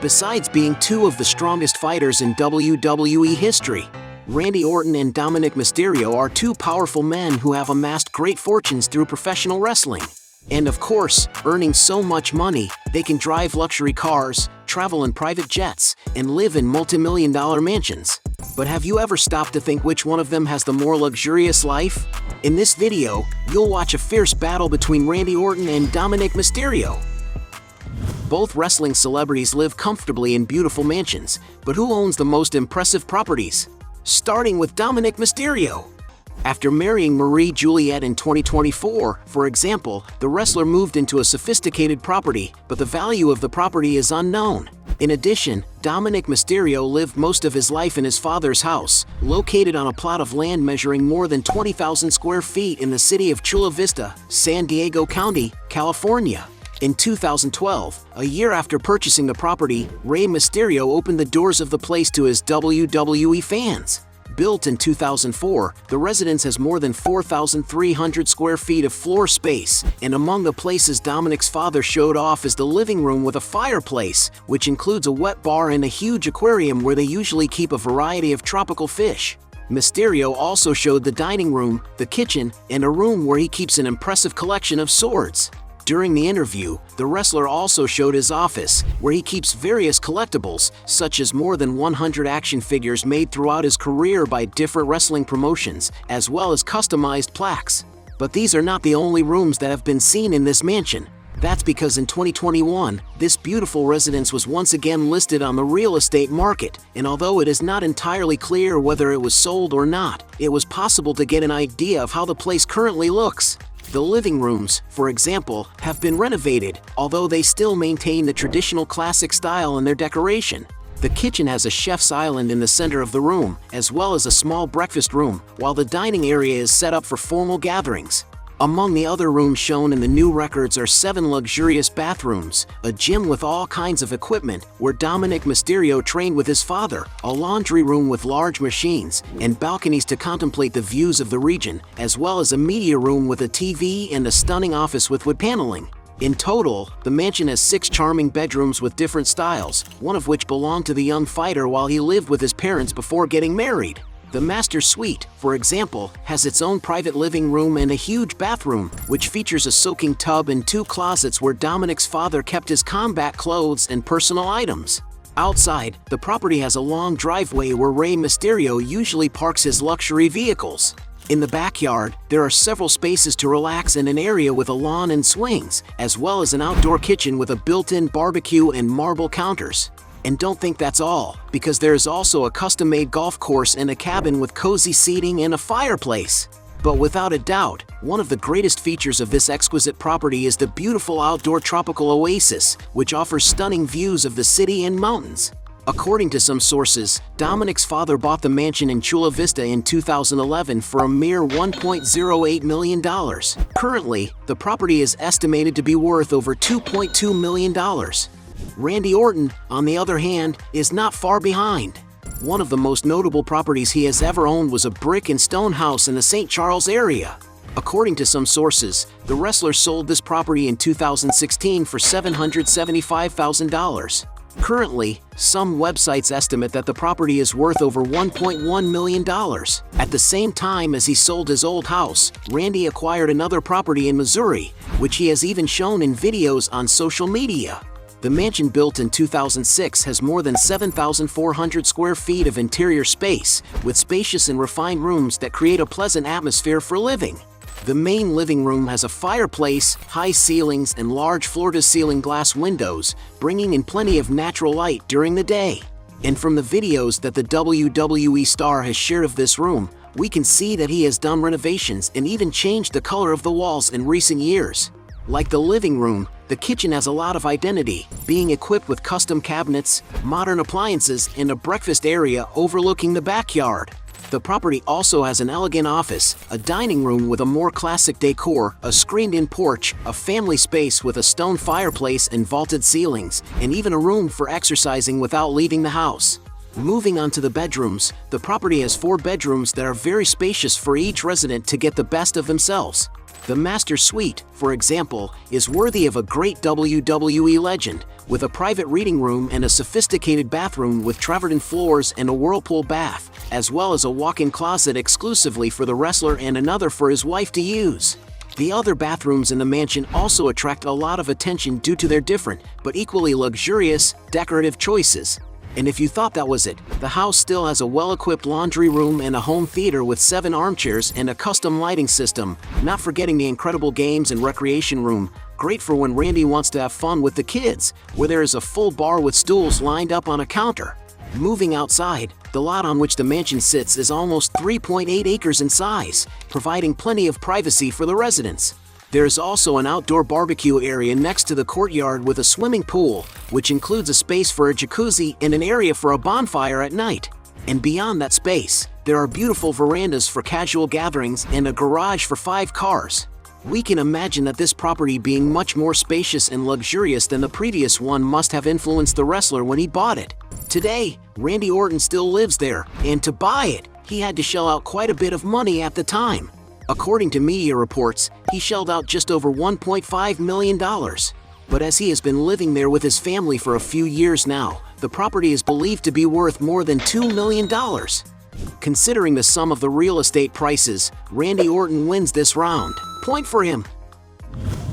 Besides being two of the strongest fighters in WWE history, Randy Orton and Dominik Mysterio are two powerful men who have amassed great fortunes through professional wrestling. And of course, earning so much money, they can drive luxury cars, travel in private jets, and live in multi-million-dollar mansions. But have you ever stopped to think which one of them has the more luxurious life? In this video, you'll watch a fierce battle between Randy Orton and Dominik Mysterio. Both wrestling celebrities live comfortably in beautiful mansions, but who owns the most impressive properties? Starting with Dominik Mysterio. After marrying Marie Juliette in 2024, for example, the wrestler moved into a sophisticated property, but the value of the property is unknown. In addition, Dominik Mysterio lived most of his life in his father's house, located on a plot of land measuring more than 20,000 square feet in the city of Chula Vista, San Diego County, California. In 2012, a year after purchasing the property, Rey Mysterio opened the doors of the place to his WWE fans. Built in 2004, the residence has more than 4,300 square feet of floor space, and among the places Dominik's father showed off is the living room with a fireplace, which includes a wet bar and a huge aquarium where they usually keep a variety of tropical fish. Mysterio also showed the dining room, the kitchen, and a room where he keeps an impressive collection of swords. During the interview, the wrestler also showed his office, where he keeps various collectibles, such as more than 100 action figures made throughout his career by different wrestling promotions, as well as customized plaques. But these are not the only rooms that have been seen in this mansion. That's because in 2021, this beautiful residence was once again listed on the real estate market, and although it is not entirely clear whether it was sold or not, it was possible to get an idea of how the place currently looks. The living rooms, for example, have been renovated, although they still maintain the traditional classic style in their decoration. The kitchen has a chef's island in the center of the room, as well as a small breakfast room, while the dining area is set up for formal gatherings. Among the other rooms shown in the new records are 7 luxurious bathrooms, a gym with all kinds of equipment where Dominik Mysterio trained with his father, a laundry room with large machines, and balconies to contemplate the views of the region, as well as a media room with a TV and a stunning office with wood paneling. In total, the mansion has 6 charming bedrooms with different styles, one of which belonged to the young fighter while he lived with his parents before getting married. The master suite, for example, has its own private living room and a huge bathroom, which features a soaking tub and 2 closets where Dominik's father kept his combat clothes and personal items. Outside, the property has a long driveway where Rey Mysterio usually parks his luxury vehicles. In the backyard, there are several spaces to relax and an area with a lawn and swings, as well as an outdoor kitchen with a built-in barbecue and marble counters. And don't think that's all, because there is also a custom-made golf course and a cabin with cozy seating and a fireplace. But without a doubt, one of the greatest features of this exquisite property is the beautiful outdoor tropical oasis, which offers stunning views of the city and mountains. According to some sources, Dominik's father bought the mansion in Chula Vista in 2011 for a mere $1.08 million. Currently, the property is estimated to be worth over $2.2 million. Randy Orton, on the other hand, is not far behind. One of the most notable properties he has ever owned was a brick and stone house in the St. Charles area. According to some sources, the wrestler sold this property in 2016 for $775,000. Currently, some websites estimate that the property is worth over $1.1 million. At the same time as he sold his old house, Randy acquired another property in Missouri, which he has even shown in videos on social media. The mansion, built in 2006, has more than 7,400 square feet of interior space, with spacious and refined rooms that create a pleasant atmosphere for living. The main living room has a fireplace, high ceilings, and large floor-to-ceiling glass windows, bringing in plenty of natural light during the day. And from the videos that the WWE star has shared of this room, we can see that he has done renovations and even changed the color of the walls in recent years. Like the living room, the kitchen has a lot of identity, being equipped with custom cabinets, modern appliances, and a breakfast area overlooking the backyard. The property also has an elegant office, a dining room with a more classic decor, a screened-in porch, a family space with a stone fireplace and vaulted ceilings, and even a room for exercising without leaving the house. Moving on to the bedrooms, the property has 4 bedrooms that are very spacious for each resident to get the best of themselves. The master suite, for example, is worthy of a great WWE legend, with a private reading room and a sophisticated bathroom with travertine floors and a whirlpool bath, as well as a walk-in closet exclusively for the wrestler and another for his wife to use. The other bathrooms in the mansion also attract a lot of attention due to their different, but equally luxurious, decorative choices. And if you thought that was it, the house still has a well-equipped laundry room and a home theater with 7 armchairs and a custom lighting system, not forgetting the incredible games and recreation room, great for when Randy wants to have fun with the kids, where there is a full bar with stools lined up on a counter. Moving outside, the lot on which the mansion sits is almost 3.8 acres in size, providing plenty of privacy for the residents. There is also an outdoor barbecue area next to the courtyard with a swimming pool, which includes a space for a jacuzzi and an area for a bonfire at night. And beyond that space, there are beautiful verandas for casual gatherings and a garage for 5 cars. We can imagine that this property being much more spacious and luxurious than the previous one must have influenced the wrestler when he bought it. Today, Randy Orton still lives there, and to buy it, he had to shell out quite a bit of money at the time. According to media reports, he shelled out just over $1.5 million. But as he has been living there with his family for a few years now, the property is believed to be worth more than $2 million. Considering the sum of the real estate prices, Randy Orton wins this round. Point for him.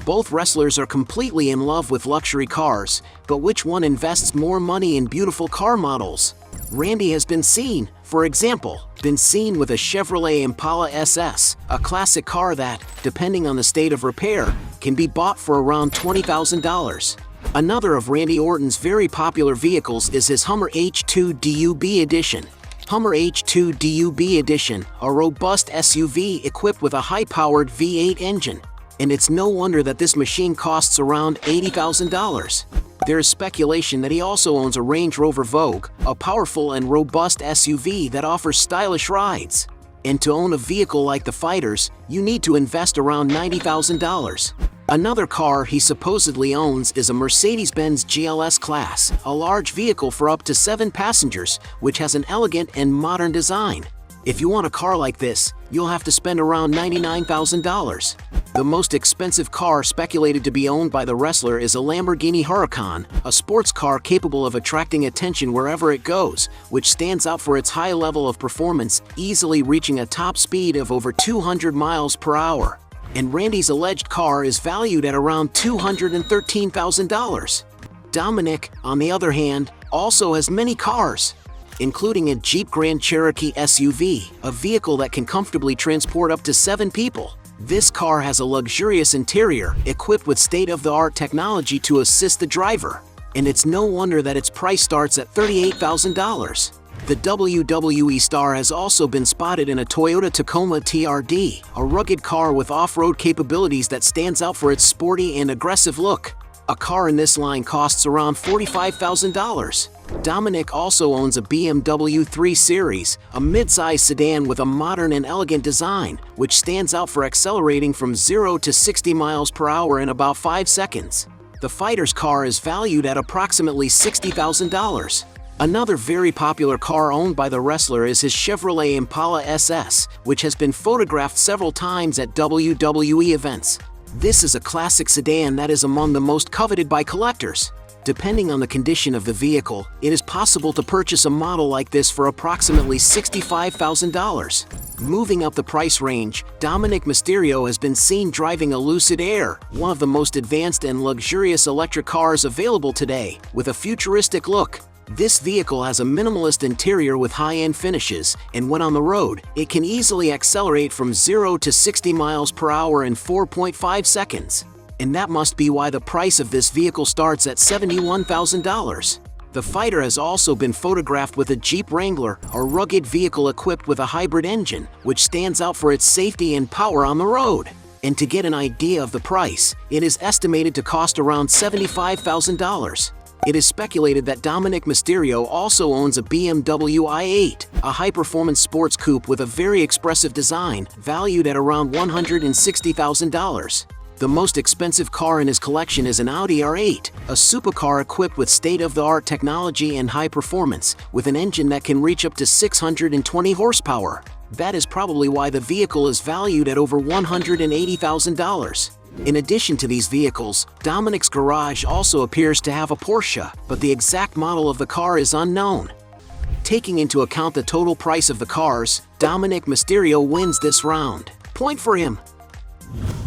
Both wrestlers are completely in love with luxury cars, but which one invests more money in beautiful car models? Randy has been seen, for example, with a Chevrolet Impala SS, a classic car that, depending on the state of repair, can be bought for around $20,000. Another of Randy Orton's very popular vehicles is his Hummer H2 DUB Edition. Hummer H2 DUB Edition, a robust SUV equipped with a high-powered V8 engine. And it's no wonder that this machine costs around $80,000. There is speculation that he also owns a Range Rover Vogue, a powerful and robust SUV that offers stylish rides. And to own a vehicle like the Fighters, you need to invest around $90,000. Another car he supposedly owns is a Mercedes-Benz GLS Class, a large vehicle for up to 7 passengers, which has an elegant and modern design. If you want a car like this, you'll have to spend around $99,000. The most expensive car speculated to be owned by the wrestler is a Lamborghini Huracan, a sports car capable of attracting attention wherever it goes, which stands out for its high level of performance, easily reaching a top speed of over 200 miles per hour. And Randy's alleged car is valued at around $213,000. Dominik, on the other hand, also has many cars, including a Jeep Grand Cherokee SUV, a vehicle that can comfortably transport up to 7 people. This car has a luxurious interior, equipped with state-of-the-art technology to assist the driver. And it's no wonder that its price starts at $38,000. The WWE star has also been spotted in a Toyota Tacoma TRD, a rugged car with off-road capabilities that stands out for its sporty and aggressive look. A car in this line costs around $45,000. Dominik also owns a BMW 3 Series, a mid-size sedan with a modern and elegant design, which stands out for accelerating from 0 to 60 miles per hour in about 5 seconds. The Fighter's car is valued at approximately $60,000. Another very popular car owned by the wrestler is his Chevrolet Impala SS, which has been photographed several times at WWE events. This is a classic sedan that is among the most coveted by collectors. Depending on the condition of the vehicle, it is possible to purchase a model like this for approximately $65,000. Moving up the price range, Dominik Mysterio has been seen driving a Lucid Air, one of the most advanced and luxurious electric cars available today, with a futuristic look. This vehicle has a minimalist interior with high-end finishes, and when on the road, it can easily accelerate from 0 to 60 miles per hour in 4.5 seconds. And that must be why the price of this vehicle starts at $71,000. The Fighter has also been photographed with a Jeep Wrangler, a rugged vehicle equipped with a hybrid engine, which stands out for its safety and power on the road. And to get an idea of the price, it is estimated to cost around $75,000. It is speculated that Dominik Mysterio also owns a BMW i8, a high-performance sports coupe with a very expressive design, valued at around $160,000. The most expensive car in his collection is an Audi R8, a supercar equipped with state-of-the-art technology and high performance, with an engine that can reach up to 620 horsepower. That is probably why the vehicle is valued at over $180,000. In addition to these vehicles, Dominik's garage also appears to have a Porsche, but the exact model of the car is unknown. Taking into account the total price of the cars, Dominik Mysterio wins this round. Point for him.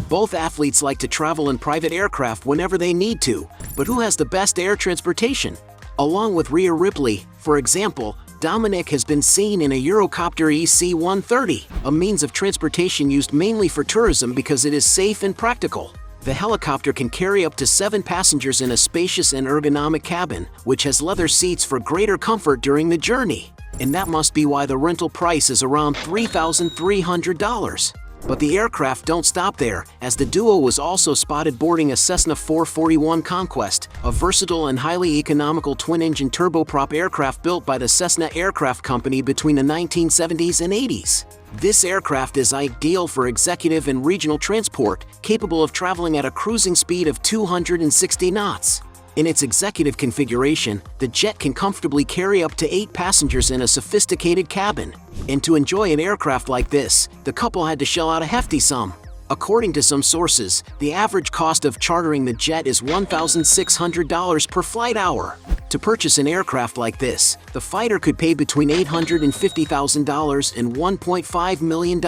Both athletes like to travel in private aircraft whenever they need to, but who has the best air transportation? Along with Rhea Ripley, for example, Dominik has been seen in a Eurocopter EC-130, a means of transportation used mainly for tourism because it is safe and practical. The helicopter can carry up to 7 passengers in a spacious and ergonomic cabin, which has leather seats for greater comfort during the journey. And that must be why the rental price is around $3,300. But the aircraft don't stop there, as the duo was also spotted boarding a Cessna 441 Conquest, a versatile and highly economical twin-engine turboprop aircraft built by the Cessna Aircraft Company between the 1970s and 80s. This aircraft is ideal for executive and regional transport, capable of traveling at a cruising speed of 260 knots. In its executive configuration, the jet can comfortably carry up to 8 passengers in a sophisticated cabin. And to enjoy an aircraft like this, the couple had to shell out a hefty sum. According to some sources, the average cost of chartering the jet is $1,600 per flight hour. To purchase an aircraft like this, the fighter could pay between $850,000 and $1.5 million.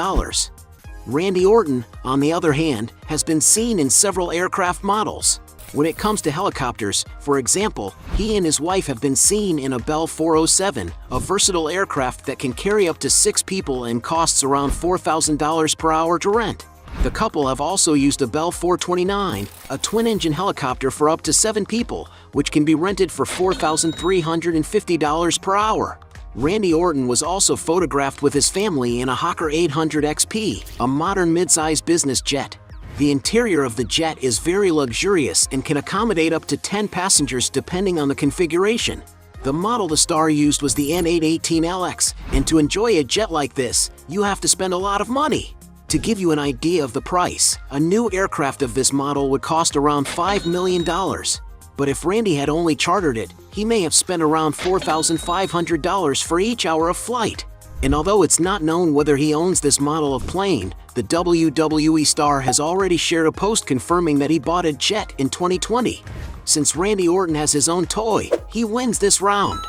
Randy Orton, on the other hand, has been seen in several aircraft models. When it comes to helicopters, for example, he and his wife have been seen in a Bell 407, a versatile aircraft that can carry up to 6 people and costs around $4,000 per hour to rent. The couple have also used a Bell 429, a twin-engine helicopter for up to 7 people, which can be rented for $4,350 per hour. Randy Orton was also photographed with his family in a Hawker 800 XP, a modern mid-size business jet. The interior of the jet is very luxurious and can accommodate up to 10 passengers depending on the configuration. The model the star used was the N818LX, and to enjoy a jet like this, you have to spend a lot of money. To give you an idea of the price, a new aircraft of this model would cost around $5 million. But if Randy had only chartered it, he may have spent around $4,500 for each hour of flight. And although it's not known whether he owns this model of plane, the WWE star has already shared a post confirming that he bought a jet in 2020. Since Randy Orton has his own toy, he wins this round.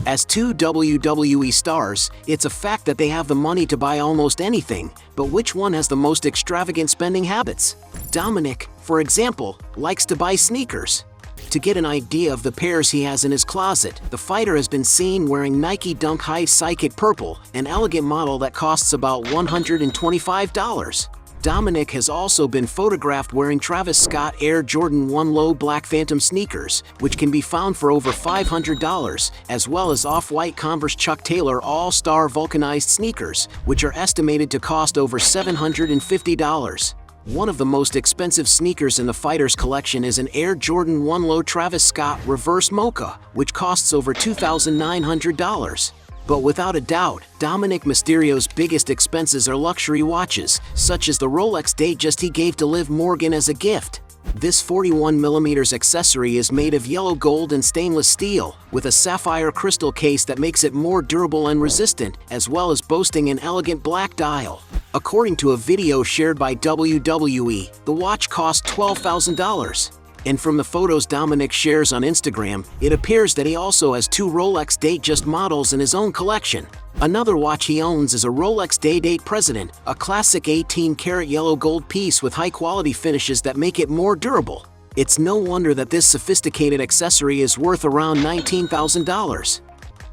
As two WWE stars, it's a fact that they have the money to buy almost anything, but which one has the most extravagant spending habits? Dominik, for example, likes to buy sneakers. To get an idea of the pairs he has in his closet, the fighter has been seen wearing Nike Dunk High Psychic Purple, an elegant model that costs about $125. Dominik has also been photographed wearing Travis Scott Air Jordan 1 Low Black Phantom sneakers, which can be found for over $500, as well as off-white Converse Chuck Taylor All-Star vulcanized sneakers, which are estimated to cost over $750. One of the most expensive sneakers in the fighter's collection is an Air Jordan 1 Low Travis Scott Reverse Mocha, which costs over $2,900. But without a doubt, Dominik Mysterio's biggest expenses are luxury watches, such as the Rolex Datejust he gave to Liv Morgan as a gift. This 41mm accessory is made of yellow gold and stainless steel, with a sapphire crystal case that makes it more durable and resistant, as well as boasting an elegant black dial. According to a video shared by WWE, the watch cost $12,000. And from the photos Dominik shares on Instagram, it appears that he also has 2 Rolex Datejust models in his own collection. Another watch he owns is a Rolex Day-Date President, a classic 18-karat yellow gold piece with high-quality finishes that make it more durable. It's no wonder that this sophisticated accessory is worth around $19,000.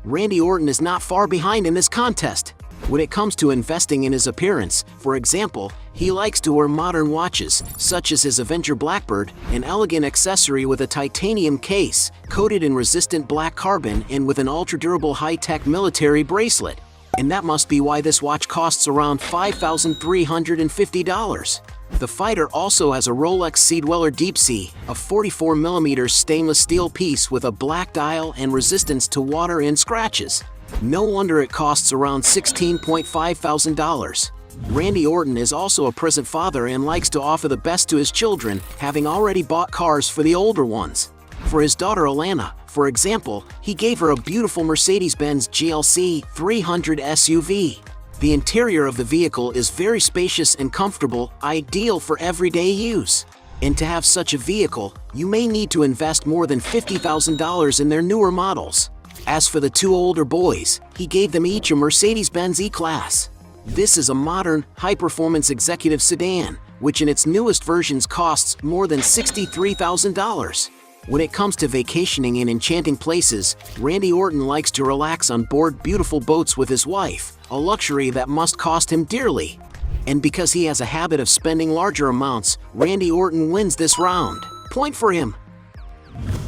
Randy Orton is not far behind in this contest. When it comes to investing in his appearance, for example, he likes to wear modern watches, such as his Avenger Blackbird, an elegant accessory with a titanium case, coated in resistant black carbon and with an ultra-durable high-tech military bracelet. And that must be why this watch costs around $5,350. The fighter also has a Rolex Sea Dweller Deep Sea, a 44mm stainless steel piece with a black dial and resistance to water and scratches. No wonder it costs around $16,500. Randy Orton is also a present father and likes to offer the best to his children, having already bought cars for the older ones. For his daughter Alana, for example, he gave her a beautiful Mercedes-Benz GLC 300 SUV. The interior of the vehicle is very spacious and comfortable, ideal for everyday use. And to have such a vehicle, you may need to invest more than $50,000 in their newer models. As for the two older boys, he gave them each a Mercedes-Benz E-Class. This is a modern, high-performance executive sedan, which in its newest versions costs more than $63,000. When it comes to vacationing in enchanting places, Randy Orton likes to relax on board beautiful boats with his wife, a luxury that must cost him dearly. And because he has a habit of spending larger amounts, Randy Orton wins this round. Point for him.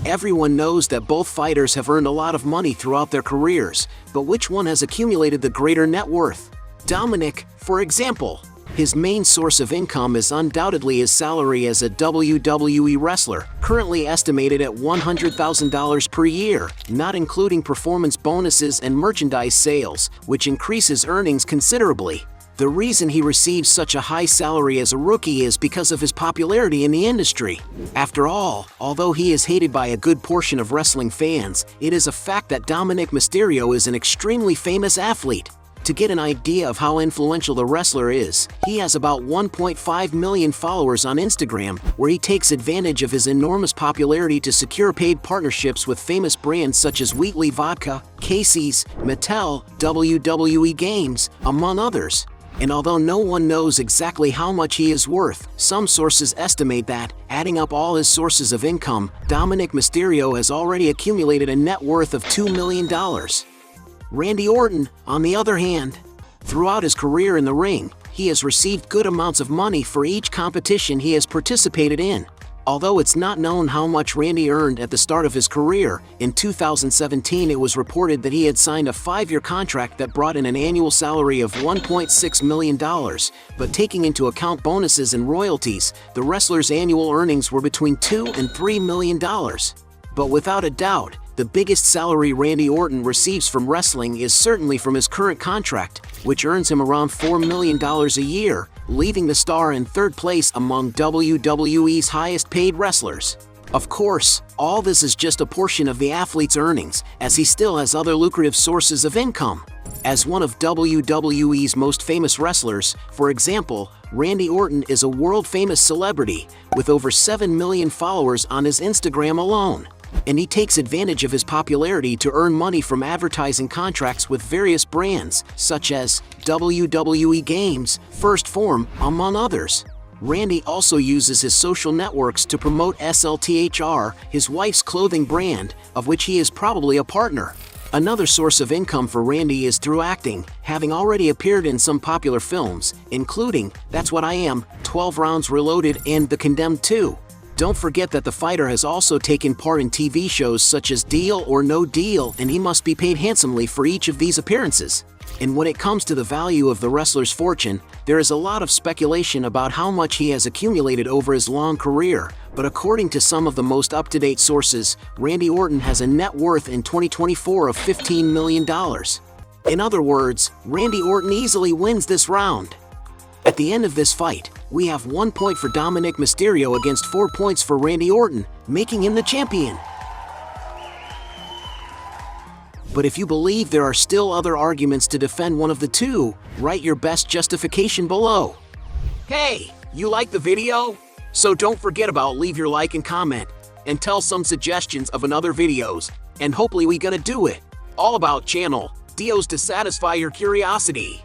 Everyone knows that both fighters have earned a lot of money throughout their careers, but which one has accumulated the greater net worth? Dominik, for example. His main source of income is undoubtedly his salary as a WWE wrestler, currently estimated at $100,000 per year, not including performance bonuses and merchandise sales, which increases earnings considerably. The reason he receives such a high salary as a rookie is because of his popularity in the industry. After all, although he is hated by a good portion of wrestling fans, it is a fact that Dominik Mysterio is an extremely famous athlete. To get an idea of how influential the wrestler is, he has about 1.5 million followers on Instagram, where he takes advantage of his enormous popularity to secure paid partnerships with famous brands such as Wheatley Vodka, Casey's, Mattel, WWE Games, among others. And although no one knows exactly how much he is worth, some sources estimate that, adding up all his sources of income, Dominik Mysterio has already accumulated a net worth of $2 million. Randy Orton, on the other hand, throughout his career in the ring, he has received good amounts of money for each competition he has participated in. Although it's not known how much Randy earned at the start of his career, in 2017 it was reported that he had signed a 5-year contract that brought in an annual salary of $1.6 million, but taking into account bonuses and royalties, the wrestler's annual earnings were between $2 and $3 million. But without a doubt, the biggest salary Randy Orton receives from wrestling is certainly from his current contract, which earns him around $4 million a year, leaving the star in third place among WWE's highest-paid wrestlers. Of course, all this is just a portion of the athlete's earnings, as he still has other lucrative sources of income. As one of WWE's most famous wrestlers, for example, Randy Orton is a world-famous celebrity, with over 7 million followers on his Instagram alone. And he takes advantage of his popularity to earn money from advertising contracts with various brands, such as WWE Games, First Form, among others. Randy also uses his social networks to promote SLTHR, his wife's clothing brand, of which he is probably a partner. Another source of income for Randy is through acting, having already appeared in some popular films, including That's What I Am, 12 Rounds Reloaded, and The Condemned 2. Don't forget that the fighter has also taken part in TV shows such as Deal or No Deal, and he must be paid handsomely for each of these appearances. And when it comes to the value of the wrestler's fortune, there is a lot of speculation about how much he has accumulated over his long career, but according to some of the most up-to-date sources, Randy Orton has a net worth in 2024 of $15 million. In other words, Randy Orton easily wins this round. At the end of this fight, we have 1 point for Dominik Mysterio against 4 points for Randy Orton, making him the champion. But if you believe there are still other arguments to defend one of the two, write your best justification below. Hey, you like the video? So don't forget about leave your like and comment, and tell some suggestions of another videos, and hopefully we gonna do it. All about channel, Dios to satisfy your curiosity.